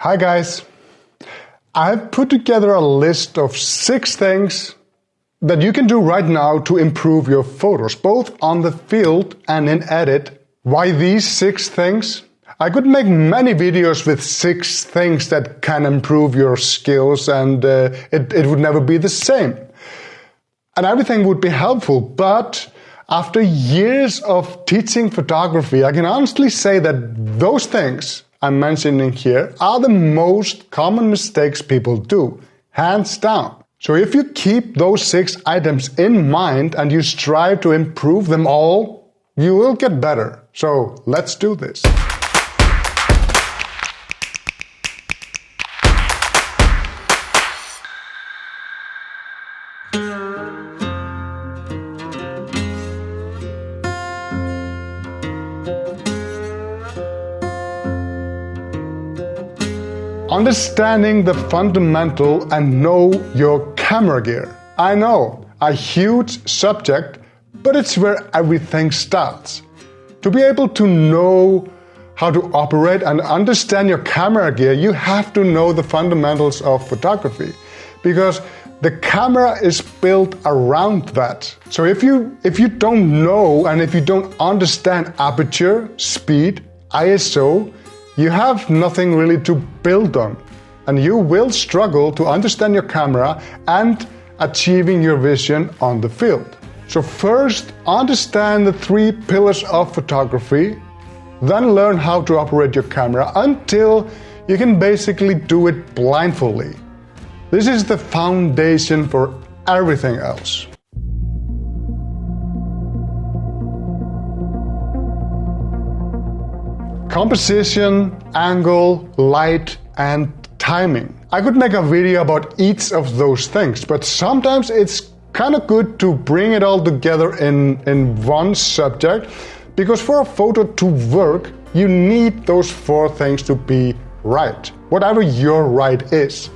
Hi guys, I've put together a list of 6 things that you can do right now to improve your photos, both on the field and in edit. Why these 6 things? I could make many videos with 6 things that can improve your skills and it would never be the same. And everything would be helpful, but after years of teaching photography, I can honestly say that those things I'm mentioning here are the most common mistakes people do, hands down. So if you keep those 6 items in mind and you strive to improve them all, you will get better. So let's do this. Understanding the fundamental and know your camera gear. I know, a huge subject, but it's where everything starts. To be able to know how to operate and understand your camera gear, you have to know the fundamentals of photography, because the camera is built around that. So if you don't know and if you don't understand aperture, speed, ISO, you have nothing really to build on, and you will struggle to understand your camera and achieving your vision on the field. So first, understand the 3 pillars of photography, then learn how to operate your camera until you can basically do it blindfoldly. This is the foundation for everything else. Composition, angle, light, and timing. I could make a video about each of those things, but sometimes it's kind of good to bring it all together in one subject, because for a photo to work, you need those 4 things to be right, whatever your right is.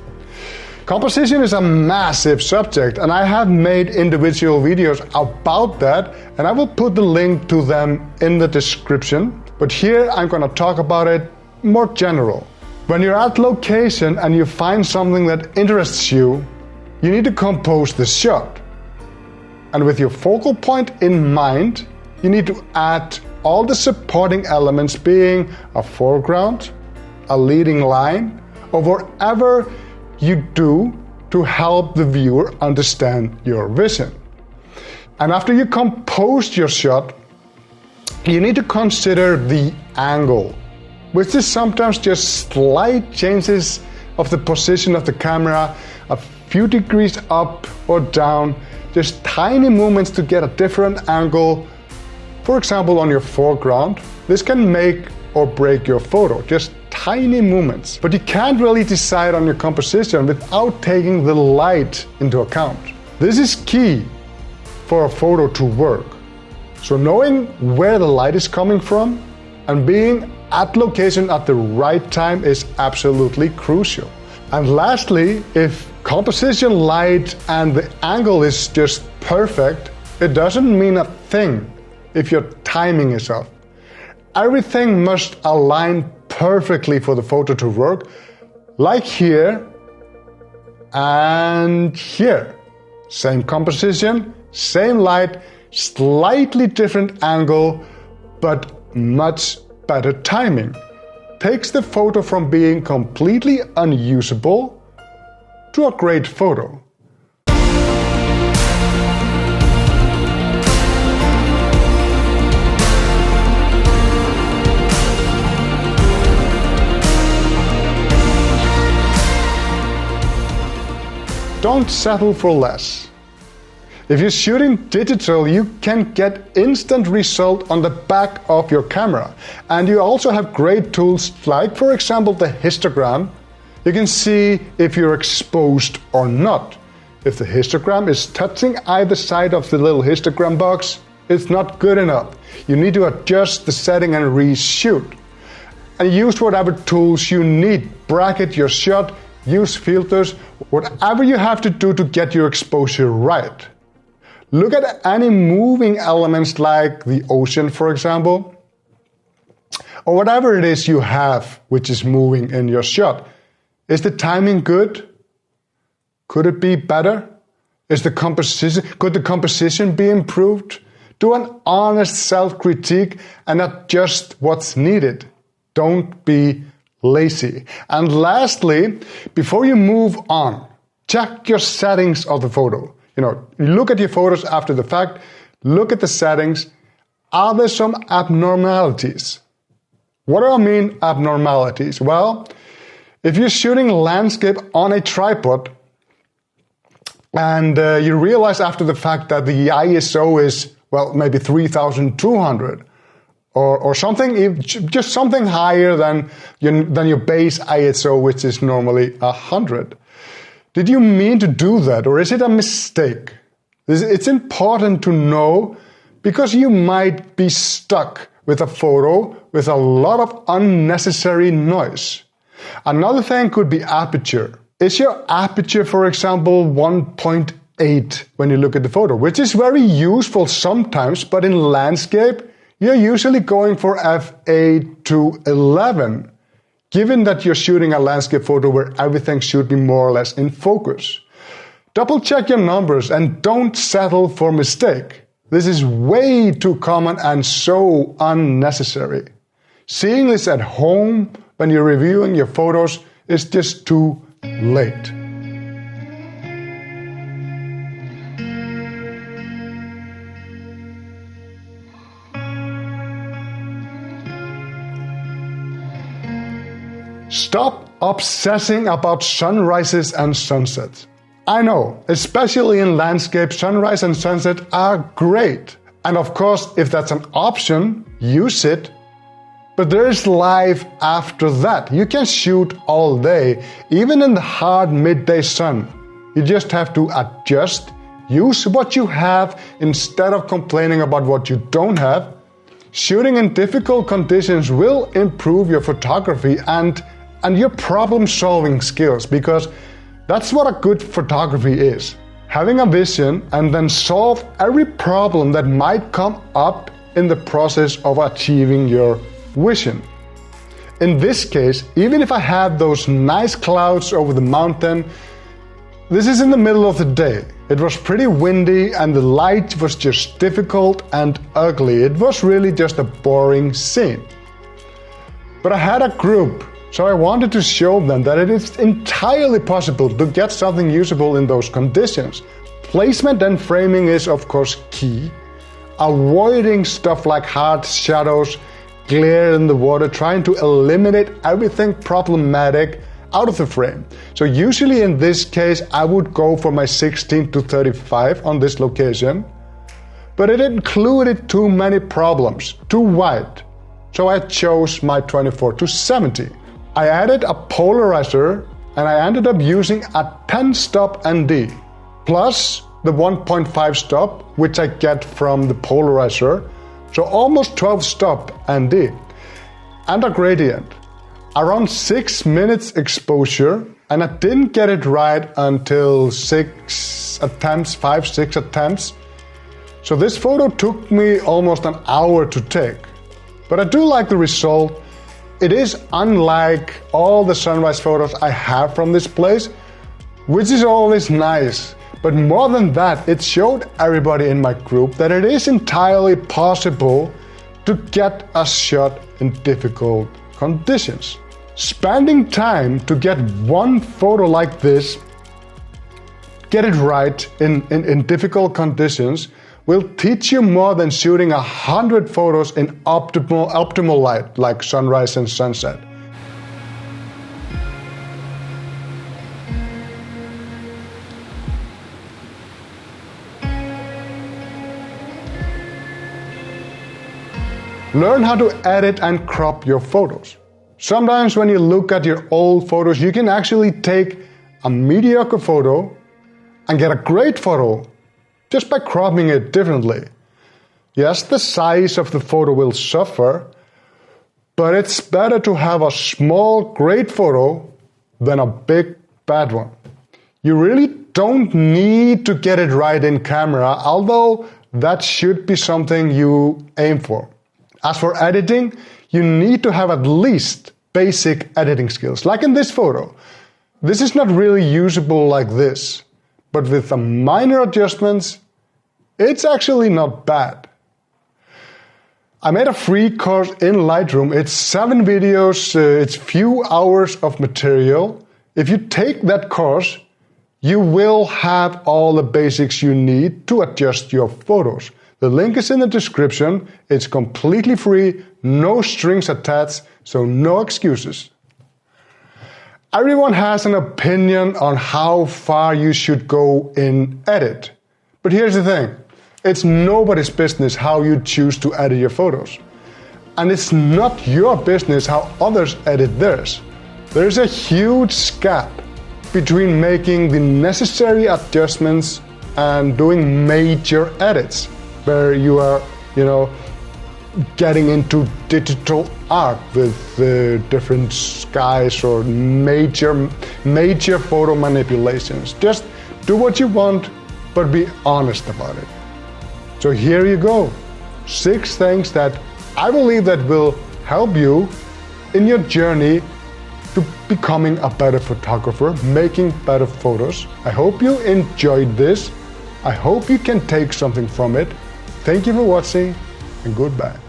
Composition is a massive subject, and I have made individual videos about that, and I will put the link to them in the description. But here I'm going to talk about it more general. When you're at location and you find something that interests you, you need to compose the shot. And with your focal point in mind, you need to add all the supporting elements, being a foreground, a leading line, or whatever you do to help the viewer understand your vision. And after you compose your shot, you need to consider the angle, which is sometimes just slight changes of the position of the camera, a few degrees up or down, just tiny movements to get a different angle. For example, on your foreground, this can make or break your photo, just tiny movements. But you can't really decide on your composition without taking the light into account. This is key for a photo to work. So knowing where the light is coming from and being at location at the right time is absolutely crucial. And lastly, if composition, light, and the angle is just perfect, it doesn't mean a thing if your timing is off. Everything must align perfectly for the photo to work, like here and here. Same composition, same light, slightly different angle, but much better timing. Takes the photo from being completely unusable to a great photo. Don't settle for less. If you're shooting digital, you can get instant result on the back of your camera. And you also have great tools like, for example, the histogram. You can see if you're exposed or not. If the histogram is touching either side of the little histogram box, it's not good enough. You need to adjust the setting and reshoot. And use whatever tools you need. Bracket your shot, use filters, whatever you have to do to get your exposure right. Look at any moving elements like the ocean, for example, or whatever it is you have which is moving in your shot. Is the timing good? Could it be better? Could the composition be improved? Do an honest self-critique and adjust what's needed. Don't be lazy. And lastly, before you move on, check your settings of the photo. You look at your photos after the fact, look at the settings. Are there some abnormalities? What do I mean abnormalities? Well, if you're shooting landscape on a tripod and you realize after the fact that the ISO is, well, maybe 3200 or something, just something higher than your base ISO, which is normally 100. Did you mean to do that, or is it a mistake? It's important to know, because you might be stuck with a photo with a lot of unnecessary noise. Another thing could be aperture. Is your aperture, for example, 1.8 when you look at the photo, which is very useful sometimes, but in landscape, you're usually going for f8 to 11. Given that you're shooting a landscape photo where everything should be more or less in focus. Double check your numbers and don't settle for mistake. This is way too common and so unnecessary. Seeing this at home when you're reviewing your photos is just too late. Stop obsessing about sunrises and sunsets. I know, especially in landscape, sunrise and sunset are great. And of course, if that's an option, use it. But there is life after that. You can shoot all day, even in the hard midday sun. You just have to adjust, use what you have instead of complaining about what you don't have. Shooting in difficult conditions will improve your photography and your problem-solving skills, because that's what a good photography is. Having a vision and then solve every problem that might come up in the process of achieving your vision. In this case, even if I had those nice clouds over the mountain, this is in the middle of the day. It was pretty windy and the light was just difficult and ugly. It was really just a boring scene. But I had a group, so I wanted to show them that it is entirely possible to get something usable in those conditions. Placement and framing is of course key. Avoiding stuff like hard shadows, glare in the water, trying to eliminate everything problematic out of the frame. So usually in this case I would go for my 16 to 35 on this location, but it included too many problems, too wide. So I chose my 24 to 70. I added a polarizer and I ended up using a 10 stop ND plus the 1.5 stop, which I get from the polarizer. So almost 12 stop ND and a gradient. Around 6 minutes exposure, and I didn't get it right until 6 attempts, 5-6 attempts. So this photo took me almost an hour to take. But I do like the result. It is unlike all the sunrise photos I have from this place, which is always nice. But more than that, it showed everybody in my group that it is entirely possible to get a shot in difficult conditions. Spending time to get one photo like this, get it right in difficult conditions, will teach you more than shooting 100 photos in optimal light, like sunrise and sunset. Learn how to edit and crop your photos. Sometimes when you look at your old photos, you can actually take a mediocre photo and get a great photo just by cropping it differently. Yes, the size of the photo will suffer, but it's better to have a small, great photo than a big, bad one. You really don't need to get it right in camera, although that should be something you aim for. As for editing, you need to have at least basic editing skills, like in this photo. This is not really usable like this, but with some minor adjustments, it's actually not bad. I made a free course in Lightroom. It's 7 videos, it's few hours of material. If you take that course, you will have all the basics you need to adjust your photos. The link is in the description. It's completely free, no strings attached, so no excuses. Everyone has an opinion on how far you should go in edit. But here's the thing. It's nobody's business how you choose to edit your photos. And it's not your business how others edit theirs. There's a huge gap between making the necessary adjustments and doing major edits, where you are, getting into digital art with different skies or major photo manipulations. Just do what you want, but be honest about it. So here you go, 6 things that I believe that will help you in your journey to becoming a better photographer, making better photos. I hope you enjoyed this. I hope you can take something from it. Thank you for watching, and goodbye.